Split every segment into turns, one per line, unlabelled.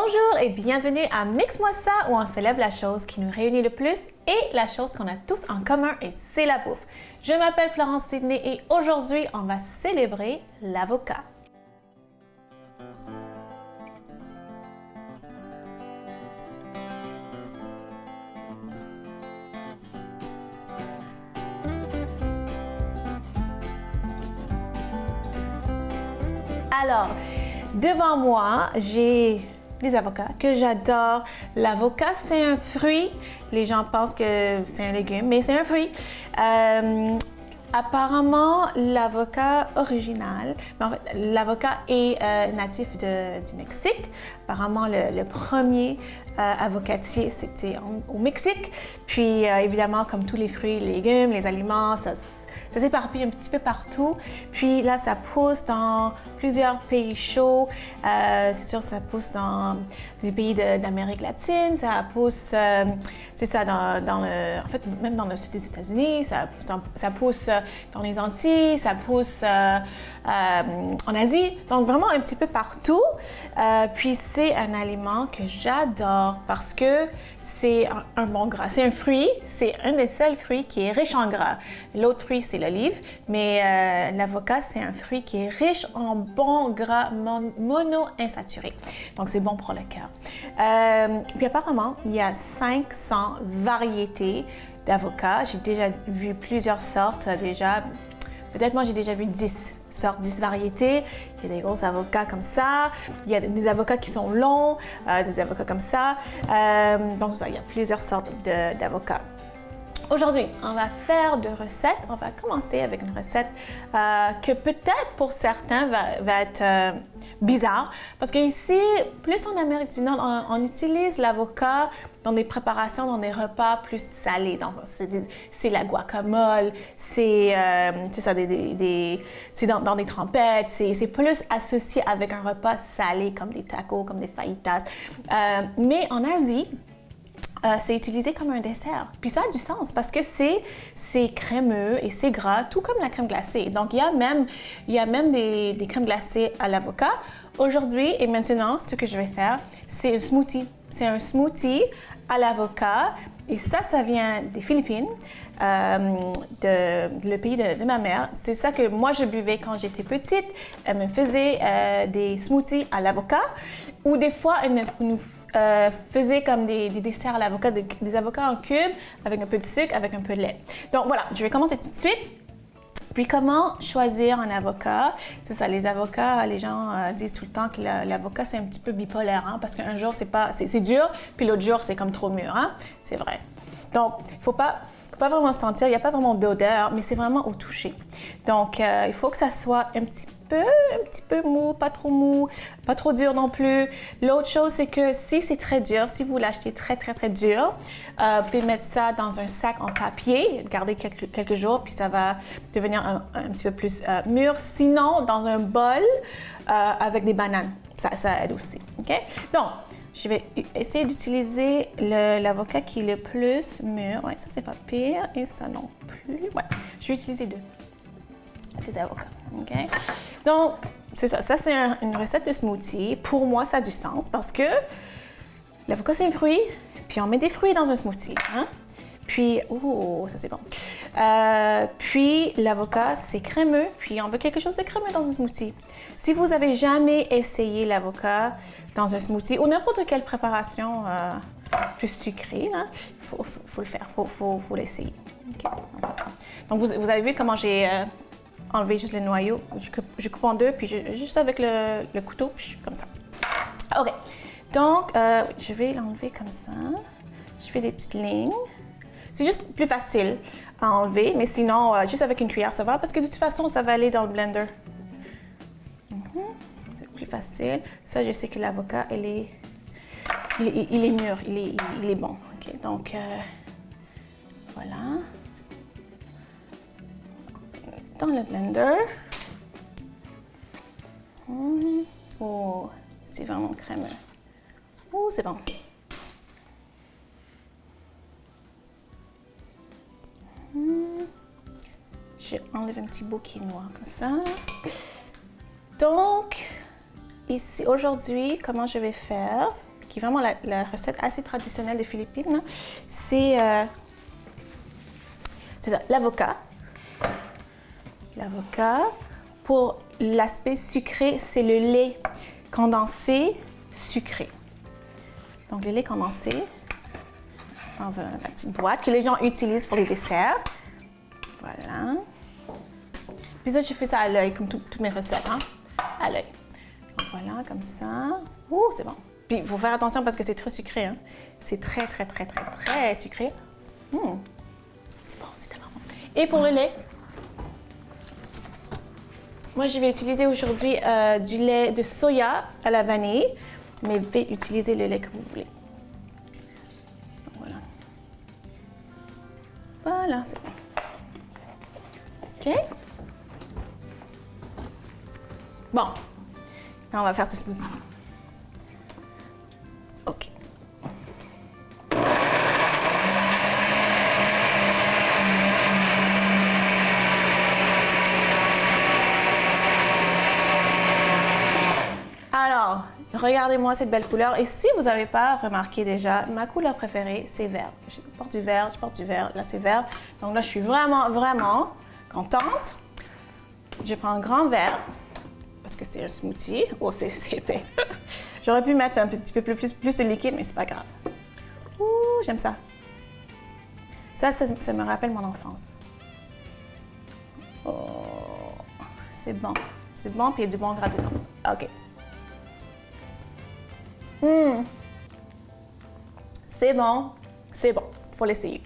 Bonjour et bienvenue à Mix-moi ça où on célèbre la chose qui nous réunit le plus et la chose qu'on a tous en commun et c'est la bouffe. Je m'appelle Florence Sidney et aujourd'hui on va célébrer l'avocat. Alors, devant moi, j'ai des avocats que j'adore. L'avocat, c'est un fruit. Les gens pensent que c'est un légume, mais c'est un fruit. Apparemment, l'avocat original, mais en fait, l'avocat est natif du Mexique. Apparemment, le premier avocatier, c'était au Mexique. Puis, évidemment, comme tous les fruits, les légumes, les aliments, ça s'éparpille un petit peu partout. Puis là, ça pousse dans plusieurs pays chauds. C'est sûr, ça pousse dans les pays d'Amérique latine. Ça pousse, c'est ça, en fait, même dans le sud des États-Unis. Ça pousse dans les Antilles. Ça pousse en Asie. Donc, vraiment un petit peu partout. Puis, c'est un aliment que j'adore parce que c'est un bon gras. C'est un fruit. C'est un des seuls fruits qui est riche en gras. L'autre fruit, c'est l'olive. Mais l'avocat, c'est un fruit qui est riche en bons gras mono-insaturés. Donc, c'est bon pour le cœur. Puis, apparemment, il y a 500 variétés d'avocats. J'ai déjà vu plusieurs sortes déjà. Peut-être moi, j'ai déjà vu 10 sortes, 10 variétés. Il y a des gros avocats comme ça. Il y a des avocats qui sont longs, des avocats comme ça. Donc, il y a plusieurs sortes d'avocats. Aujourd'hui, on va faire deux recettes. On va commencer avec une recette que peut-être pour certains va être bizarre. Parce qu'ici, plus en Amérique du Nord, on utilise l'avocat dans des préparations, dans des repas plus salés. Donc, c'est la guacamole, c'est ça, c'est dans des trempettes. C'est plus associé avec un repas salé comme des tacos, comme des fajitas. Mais en Asie, c'est utilisé comme un dessert. Puis ça a du sens parce que c'est crémeux et c'est gras, tout comme la crème glacée. Donc, il y a même des crèmes glacées à l'avocat. Aujourd'hui et maintenant, ce que je vais faire, c'est un smoothie. C'est un smoothie à l'avocat. Et ça vient des Philippines, le pays de ma mère. C'est ça que moi, je buvais quand j'étais petite. Elle me faisait des smoothies à l'avocat. Ou des fois, elle nous faisait comme des desserts à l'avocat, des avocats en cubes avec un peu de sucre, avec un peu de lait. Donc voilà, je vais commencer tout de suite. Puis comment choisir un avocat? C'est ça, les avocats, les gens disent tout le temps que l'avocat, c'est un petit peu bipolaire, hein, parce qu'un jour, c'est dur, puis l'autre jour, c'est comme trop mûr, hein? C'est vrai. Donc, il ne faut pas vraiment sentir, il n'y a pas vraiment d'odeur, mais c'est vraiment au toucher. Donc, il faut que ça soit un petit peu mou, pas trop dur non plus. L'autre chose, c'est que si c'est très dur, si vous l'achetez très dur, vous pouvez mettre ça dans un sac en papier, garder quelques jours, puis ça va devenir un petit peu plus mûr. Sinon, dans un bol avec des bananes, ça aide aussi. OK? Donc, je vais essayer d'utiliser l'avocat qui est le plus mûr. Oui, ça, c'est pas pire. Et ça non plus. Ouais, je vais utiliser deux avocats. OK? Donc, c'est ça. Ça, c'est une recette de smoothie. Pour moi, ça a du sens parce que l'avocat, c'est un fruit. Puis, on met des fruits dans un smoothie. Hein? Puis, ça, c'est bon. Puis, l'avocat, c'est crémeux. Puis, on veut quelque chose de crémeux dans un smoothie. Si vous avez jamais essayé l'avocat dans un smoothie ou n'importe quelle préparation plus sucrée, il faut le faire, il faut l'essayer. Okay? Donc, vous avez vu comment j'ai enlevé juste le noyau. Je coupe en deux, puis juste avec le couteau, comme ça. OK. Donc, je vais l'enlever comme ça. Je fais des petites lignes. C'est juste plus facile à enlever, mais sinon, juste avec une cuillère, ça va, parce que de toute façon, ça va aller dans le blender. C'est plus facile. Ça, je sais que l'avocat, il est mûr, il est bon. Okay, donc, voilà. Dans le blender. Oh, c'est vraiment crémeux. Oh, c'est bon. Je enlève un petit bout qui est noir comme ça. Donc, ici, aujourd'hui, comment je vais faire? qui est vraiment la recette assez traditionnelle des Philippines, c'est ça, l'avocat. L'avocat. Pour l'aspect sucré, c'est le lait condensé sucré. Donc, le lait condensé dans la petite boîte que les gens utilisent pour les desserts. Voilà. Puis ça, je fais ça à l'œil, comme toutes mes recettes, hein? À l'œil. Voilà, comme ça. Ouh, c'est bon. Puis, il faut faire attention parce que c'est très sucré, hein? C'est très sucré. C'est bon, c'est tellement bon. Et pour le lait, moi, je vais utiliser aujourd'hui du lait de soya à la vanille, mais vous pouvez utiliser le lait que vous voulez. Donc, voilà. Voilà, c'est bon. OK? Bon. Là, on va faire ce smoothie. OK. Alors, regardez-moi cette belle couleur. Et si vous n'avez pas remarqué déjà, ma couleur préférée, c'est vert. Je porte du vert. Là, c'est vert. Donc là, je suis vraiment contente. Je prends un grand verre parce que c'est un smoothie. Oh, c'est épais. J'aurais pu mettre un petit peu plus de liquide, mais c'est pas grave. Ouh, j'aime ça. Ça me rappelle mon enfance. Oh, c'est bon. C'est bon, puis il y a du bon gras dedans. OK. C'est bon. Faut l'essayer.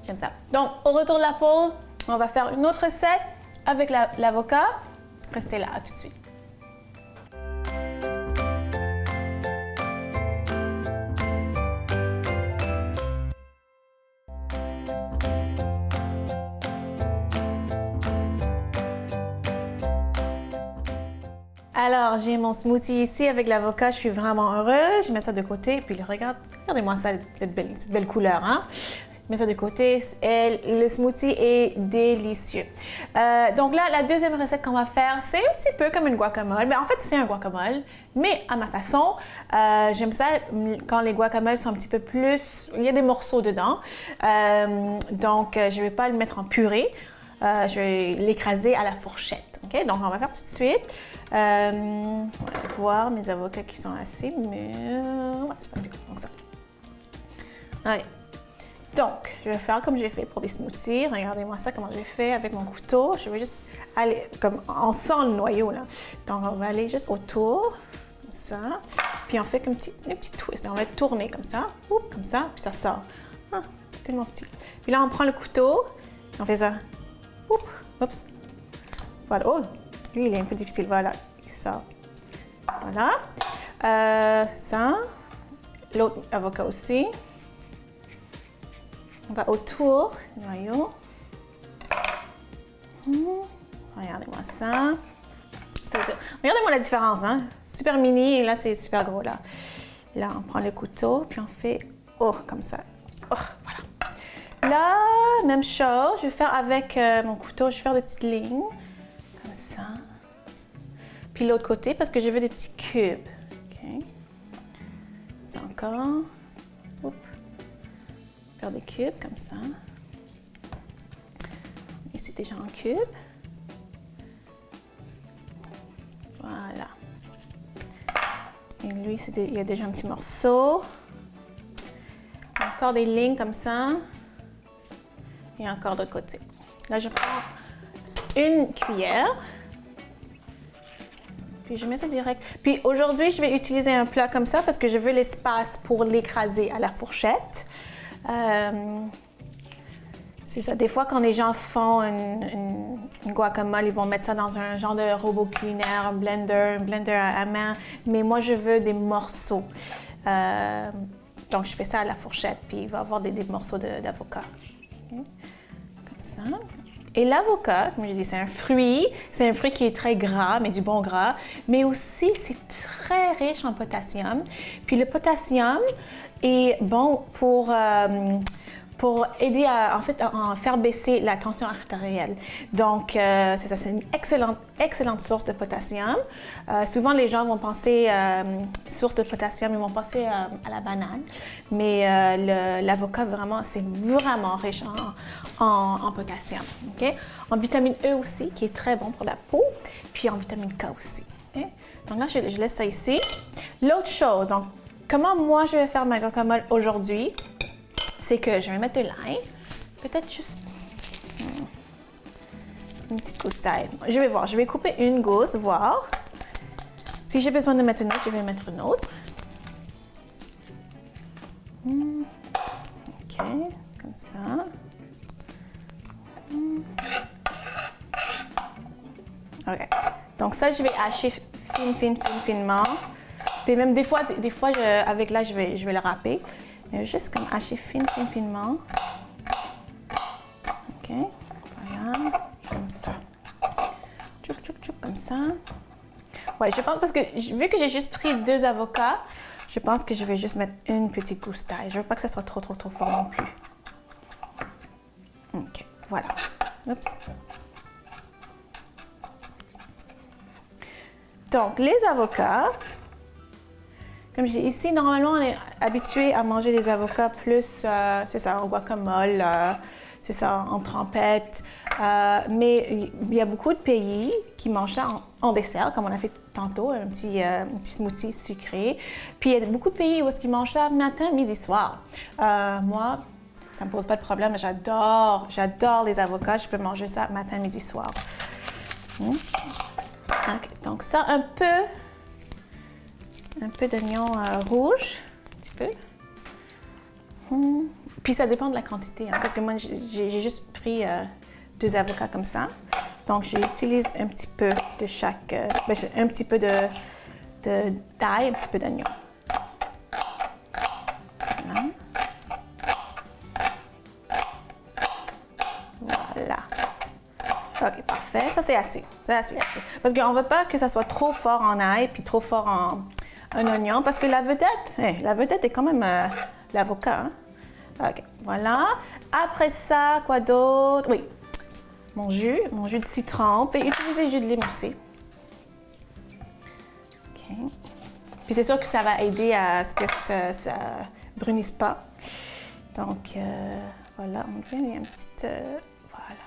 J'aime ça. Donc, au retour de la pause, on va faire une autre recette avec l'avocat. Restez là, à tout de suite. Alors, j'ai mon smoothie ici avec l'avocat. Je suis vraiment heureuse. Je mets ça de côté. Puis, regardez-moi ça, cette belle couleur, hein? Je mets ça de côté. Le smoothie est délicieux. Donc là, la deuxième recette qu'on va faire, c'est un petit peu comme une guacamole. Mais en fait, c'est un guacamole, mais à ma façon. J'aime ça quand les guacamoles sont un petit peu plus... Il y a des morceaux dedans. Donc, je ne vais pas le mettre en purée. Je vais l'écraser à la fourchette. OK? Donc, on va faire tout de suite. On va voir mes avocats qui sont assez mûrs. Ouais, c'est pas plus comme ça. OK. Donc, je vais faire comme j'ai fait pour les smoothies. Regardez-moi ça, comment j'ai fait avec mon couteau. Je vais juste aller, comme on sent le noyau, là. Donc, on va aller juste autour, comme ça. Puis, on fait comme un petit twist. On va tourner comme ça, comme ça, puis ça sort. Ah, tellement petit. Puis là, on prend le couteau, on fait ça. Oups. Voilà. Oh, lui, il est un peu difficile. Voilà, il sort. Voilà. Ça. L'autre avocat aussi. On va autour du noyau. Regardez-moi ça. Regardez-moi la différence, hein? Super mini et là, c'est super gros, là. Là, on prend le couteau, puis on fait comme ça. Voilà. Là, même chose. Je vais faire avec mon couteau, je vais faire des petites lignes. Comme ça. Puis l'autre côté, parce que je veux des petits cubes. OK. Ça encore. Faire des cubes comme ça. Et c'est déjà un cube. Voilà. Et lui, il y a déjà un petit morceau. Encore des lignes comme ça. Et encore de l'autre côté. Là, je prends une cuillère. Puis je mets ça direct. Puis aujourd'hui, je vais utiliser un plat comme ça parce que je veux l'espace pour l'écraser à la fourchette. C'est ça. Des fois, quand les gens font une guacamole, ils vont mettre ça dans un genre de robot culinaire, un blender à main. Mais moi, je veux des morceaux. Donc, je fais ça à la fourchette, puis il va y avoir des morceaux d'avocat. Okay. Comme ça. Et l'avocat, comme je dis, c'est un fruit. C'est un fruit qui est très gras, mais du bon gras. Mais aussi, c'est très riche en potassium. Puis le potassium est bon pour aider à, en fait, à faire baisser la tension artérielle. Donc, c'est ça, c'est une excellente source de potassium. Souvent, les gens vont penser source de potassium, ils vont penser à la banane, mais l'avocat, vraiment, c'est vraiment riche en potassium. Okay? En vitamine E aussi, qui est très bon pour la peau, puis en vitamine K aussi. Okay? Donc là, je laisse ça ici. L'autre chose, donc, comment moi je vais faire ma guacamole aujourd'hui? C'est que je vais mettre de l'ail, peut-être juste une petite gousse d'ail. Je vais voir, je vais couper une gousse, voir. Si j'ai besoin de mettre une autre, je vais mettre une autre. OK, comme ça. OK. Donc ça, je vais hacher finement. Et même des fois avec là, je vais le râper. Mais juste comme hacher finement. OK, voilà, comme ça. Tchouk, comme ça. Ouais, je pense parce que vu que j'ai juste pris 2 avocats, je pense que je vais juste mettre une petite gousse d'ail. Je veux pas que ça soit trop fort non plus. OK, voilà. Oups. Donc, les avocats, comme je dis ici, normalement, on est habitué à manger des avocats plus, c'est ça, en guacamole, c'est ça, en trempette. Mais il y a beaucoup de pays qui mangent ça en dessert, comme on a fait tantôt, un petit smoothie sucré. Puis il y a beaucoup de pays où ils mangent ça matin, midi, soir. Moi, ça ne me pose pas de problème, j'adore les avocats. Je peux manger ça matin, midi, soir. Okay, donc ça, un peu d'oignon rouge, un petit peu. Puis ça dépend de la quantité, hein, parce que moi, j'ai juste pris 2 avocats comme ça. Donc, j'utilise un petit peu de chaque, un petit peu d'ail, un petit peu d'oignon. Voilà. OK, parfait. Ça, c'est assez. Parce qu'on ne veut pas que ça soit trop fort en ail puis trop fort en oignon, parce que la vedette est quand même l'avocat. Hein? OK, voilà. Après ça, quoi d'autre? Oui, mon jus de citron. On peut utiliser le jus de limon aussi. OK. Puis c'est sûr que ça va aider à ce que ça brunisse pas. Donc, voilà, on met une petite... voilà.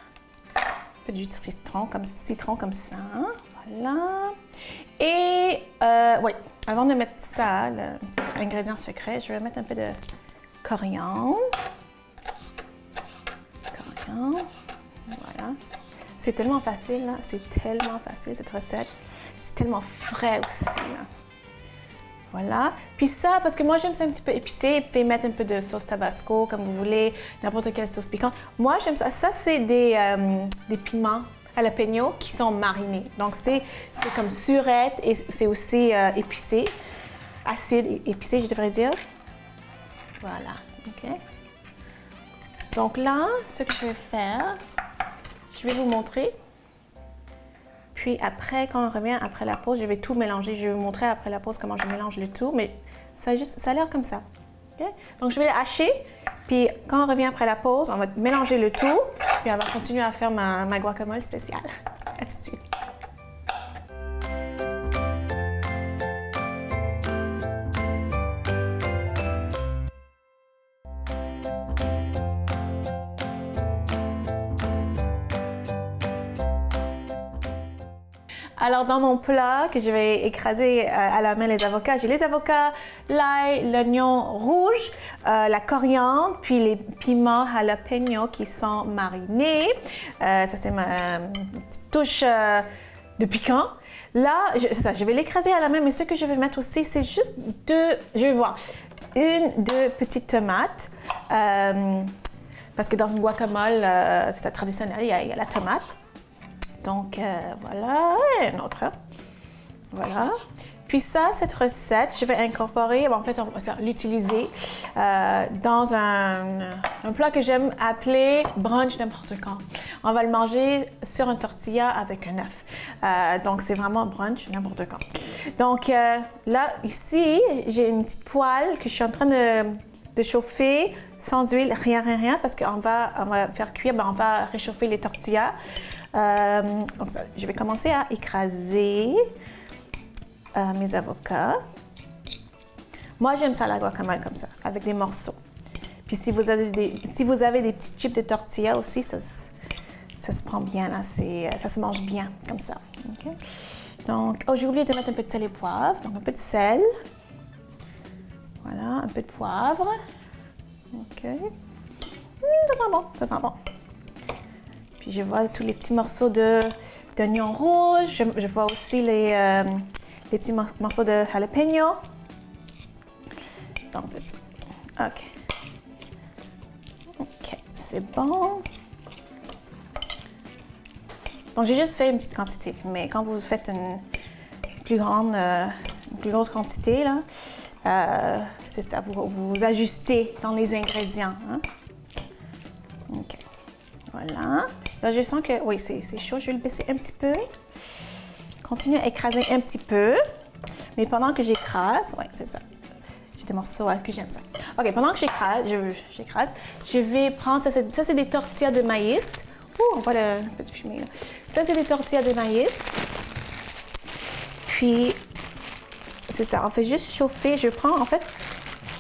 Un peu de jus de citron comme ça. Voilà. Et, oui, avant de mettre ça, le petit ingrédient secret, je vais mettre un peu de coriandre. Voilà. C'est tellement facile, là. C'est tellement facile, cette recette. C'est tellement frais aussi, là. Voilà. Puis ça, parce que moi, j'aime ça un petit peu épicé. Vous pouvez mettre un peu de sauce tabasco, comme vous voulez, n'importe quelle sauce piquante. Moi, j'aime ça. Ça, c'est des piments jalapeno qui sont marinés. Donc, c'est comme surette et c'est aussi épicé. Acide et épicé, je devrais dire. Voilà. OK. Donc là, ce que je vais faire, je vais vous montrer. Puis après, quand on revient après la pause, je vais tout mélanger. Je vais vous montrer après la pause comment je mélange le tout, mais ça a l'air comme ça. Okay? Donc je vais le hacher, puis quand on revient après la pause, on va mélanger le tout, puis on va continuer à faire ma guacamole spéciale. À tout de suite. Alors, dans mon plat que je vais écraser à la main les avocats, j'ai les avocats, l'ail, l'oignon rouge, la coriandre, puis les piments jalapeno qui sont marinés. Ça, c'est ma petite touche de piquant. Là, je vais l'écraser à la main, mais ce que je vais mettre aussi, c'est juste je vais voir, 2 petites tomates. Parce que dans une guacamole, c'est traditionnel, il y a la tomate. Donc, voilà, et un autre. Voilà. Puis ça, cette recette, je vais incorporer, en fait, on va l'utiliser dans un plat que j'aime appeler brunch n'importe quand. On va le manger sur un tortilla avec un œuf. Donc, c'est vraiment brunch n'importe quand. Donc, là, ici, j'ai une petite poêle que je suis en train de de chauffer sans huile, rien, parce qu'on va faire cuire, on va réchauffer les tortillas. Donc ça, je vais commencer à écraser mes avocats. Moi, j'aime ça la guacamole comme ça, avec des morceaux. Puis si vous avez des petits chips de tortilla aussi, ça se prend bien, là, ça se mange bien comme ça. Okay? Donc, j'ai oublié de mettre un peu de sel et poivre. Donc, un peu de sel. Voilà, un peu de poivre. OK. Ça sent bon. Puis, je vois tous les petits morceaux d'oignon rouge. Je vois aussi les petits morceaux de jalapeno. Donc, c'est ça. OK, c'est bon. Donc, j'ai juste fait une petite quantité, mais quand vous faites une plus grosse quantité, là, c'est ça, vous ajustez dans les ingrédients. Hein? OK. Voilà. Là, je sens que, oui, c'est chaud. Je vais le baisser un petit peu. Continue à écraser un petit peu. Mais pendant que j'écrase, oui, c'est ça. J'ai des morceaux que j'aime ça. OK, pendant que j'écrase, je vais prendre, ça c'est des tortillas de maïs. On voit un peu de fumée là. Ça, c'est des tortillas de maïs. Puis, c'est ça, on fait juste chauffer. Je prends, en fait,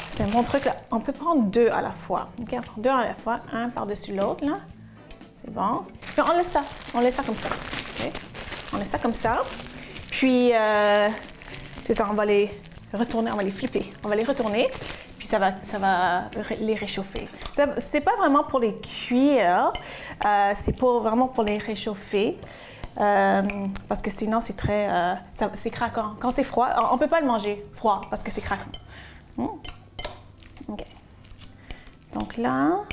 c'est un bon truc là. On peut prendre 2 à la fois. OK, on prend 2 à la fois, un par-dessus l'autre là. C'est bon. Puis on laisse ça comme ça. OK? On laisse ça comme ça. Puis, c'est ça, on va les retourner, on va les flipper. On va les retourner. Puis ça va les réchauffer. C'est pas vraiment pour les cuire, c'est vraiment pour les réchauffer. Parce que sinon, c'est c'est craquant. Quand c'est froid, on peut pas le manger froid parce que c'est craquant. OK. Donc là,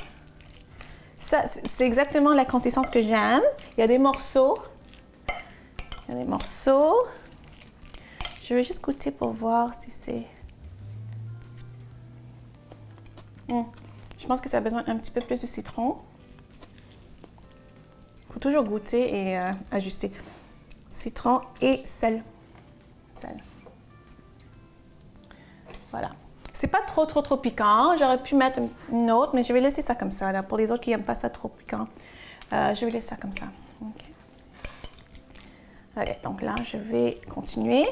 ça, c'est exactement la consistance que j'aime. Il y a des morceaux. Je vais juste goûter pour voir si c'est... Je pense que ça a besoin un petit peu plus de citron. Il faut toujours goûter et ajuster. Citron et sel. Voilà. C'est pas trop piquant. J'aurais pu mettre une autre, mais je vais laisser ça comme ça. Là. Pour les autres qui n'aiment pas ça trop piquant, je vais laisser ça comme ça. OK, donc là, je vais continuer.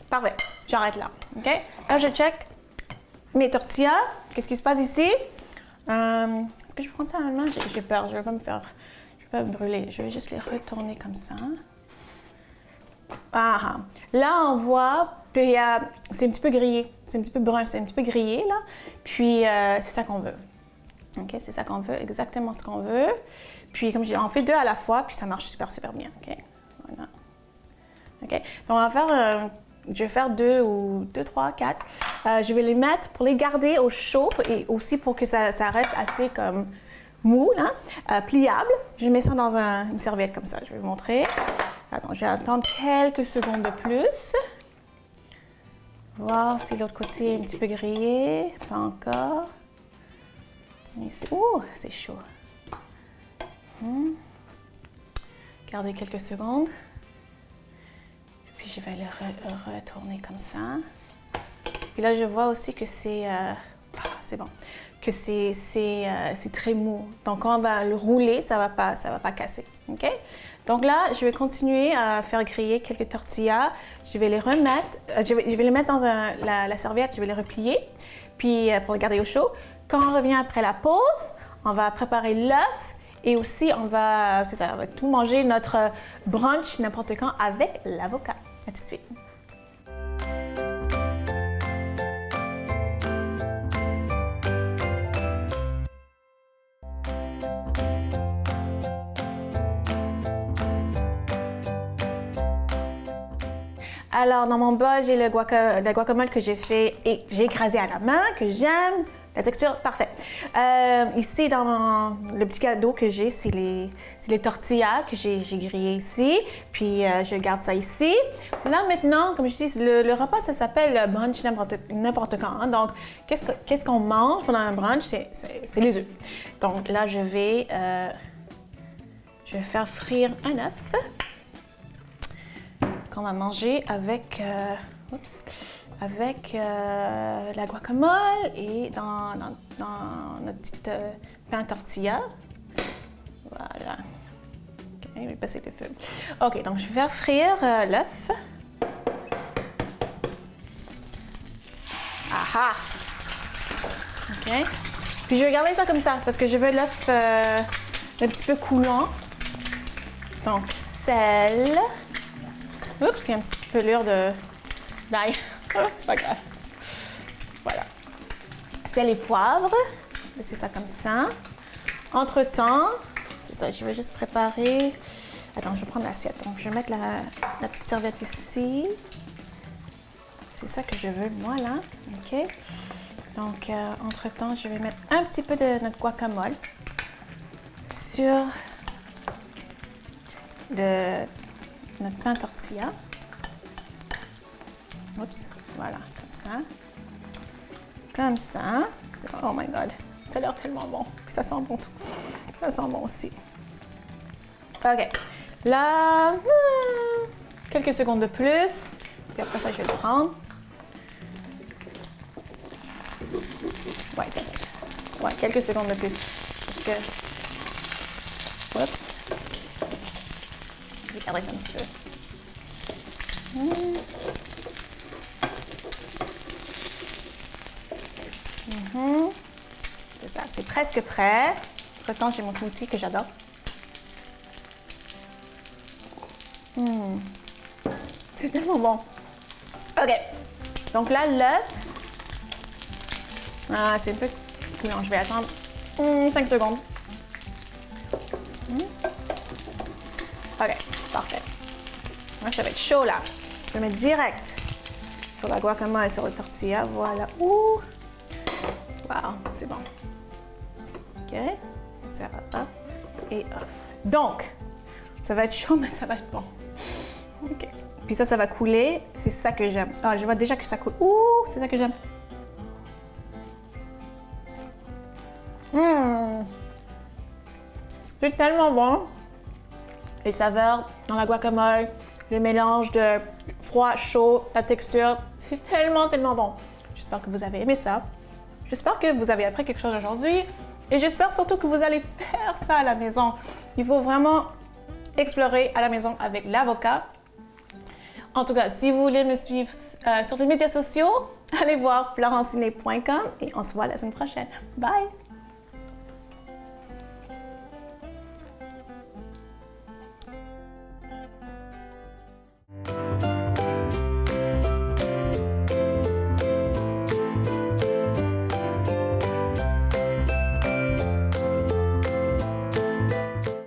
Parfait. J'arrête là. OK? Là, je check mes tortillas. Qu'est-ce qui se passe ici? Est-ce que je vais prendre ça à la main? J'ai peur. Je ne vais pas me brûler. Je vais juste les retourner comme ça. Là, on voit que c'est un petit peu grillé. C'est un petit peu brun. C'est un petit peu grillé, là. Puis, c'est ça qu'on veut. OK? C'est ça qu'on veut. Exactement ce qu'on veut. Puis, comme je dis, on fait 2 à la fois. Puis, ça marche super bien. OK? Voilà. OK? Donc, on va faire... je vais faire 2 ou 2, 3, 4. Je vais les mettre pour les garder au chaud et aussi pour que ça reste assez comme mou, là, pliable. Je mets ça dans une serviette comme ça. Je vais vous montrer. Attends, je vais attendre quelques secondes de plus. Voir si l'autre côté est un petit peu grillé. Pas encore. Ici. Oh, c'est chaud. Gardez quelques secondes. Puis je vais le retourner comme ça. Et là, je vois aussi que c'est bon, que c'est très mou. Donc, quand on va le rouler, ça va pas casser. OK? Donc là, je vais continuer à faire griller quelques tortillas. Je vais les remettre, je vais les mettre dans la serviette, je vais les replier, puis pour les garder au chaud. Quand on revient après la pause, on va préparer l'œuf et aussi on va tout manger notre brunch n'importe quand avec l'avocat. À tout de suite. Alors, dans mon bol, j'ai la guacamole que j'ai fait et j'ai écrasé à la main, que j'aime. La texture, parfait. Ici, dans le petit cadeau que j'ai, c'est les tortillas que j'ai grillées ici. Puis, je garde ça ici. Là, maintenant, comme je dis, le repas, ça s'appelle brunch n'importe quand. Hein. Donc, qu'est-ce qu'on mange pendant un brunch? C'est les œufs. Donc, là, je vais faire frire un œuf qu'on va manger avec... avec la guacamole et dans notre petite pain tortilla. Voilà. Ok, je vais passer le feu. Ok, donc je vais faire frire l'œuf. Aha! Ok. Puis je vais garder ça comme ça parce que je veux l'œuf un petit peu coulant. Donc, sel. Oups, il y a une petite pelure d'ail. C'est pas grave. Voilà. Sel et poivre. Laissez ça comme ça. Entre-temps, c'est ça, je vais juste préparer. Attends, je vais prendre l'assiette. Donc, je vais mettre la petite serviette ici. C'est ça que je veux, moi, là. OK. Donc, entre-temps, je vais mettre un petit peu de notre guacamole sur notre pain tortilla. Oups, voilà, comme ça. Comme ça. Oh my God, ça a l'air tellement bon. Puis ça sent bon. Ça sent bon aussi. OK. Là, quelques secondes de plus. Puis après ça, je vais le prendre. Ouais, c'est ça. Ouais, quelques secondes de plus. Parce que... Oups. Je vais garder ça un petit peu. C'est ça, c'est presque prêt. Entre-temps, j'ai mon smoothie que j'adore. C'est tellement bon. OK. Donc là, l'œuf. Ah, c'est un peu coulant. Je vais attendre 5 secondes. OK, parfait. Là, ça va être chaud, là. Je vais mettre direct sur la guacamole, sur le tortilla. Voilà. Ouh! Wow, c'est bon. OK. Ça va, hop et off. Donc, ça va être chaud, mais ça va être bon. OK. Puis ça va couler. C'est ça que j'aime. Ah, je vois déjà que ça coule. Ouh, c'est ça que j'aime. C'est tellement bon. Les saveurs dans la guacamole, le mélange de froid, chaud, la texture, c'est tellement, tellement bon. J'espère que vous avez aimé ça. J'espère que vous avez appris quelque chose aujourd'hui. Et j'espère surtout que vous allez faire ça à la maison. Il faut vraiment explorer à la maison avec l'avocat. En tout cas, si vous voulez me suivre sur les médias sociaux, allez voir florencinet.com et on se voit la semaine prochaine. Bye!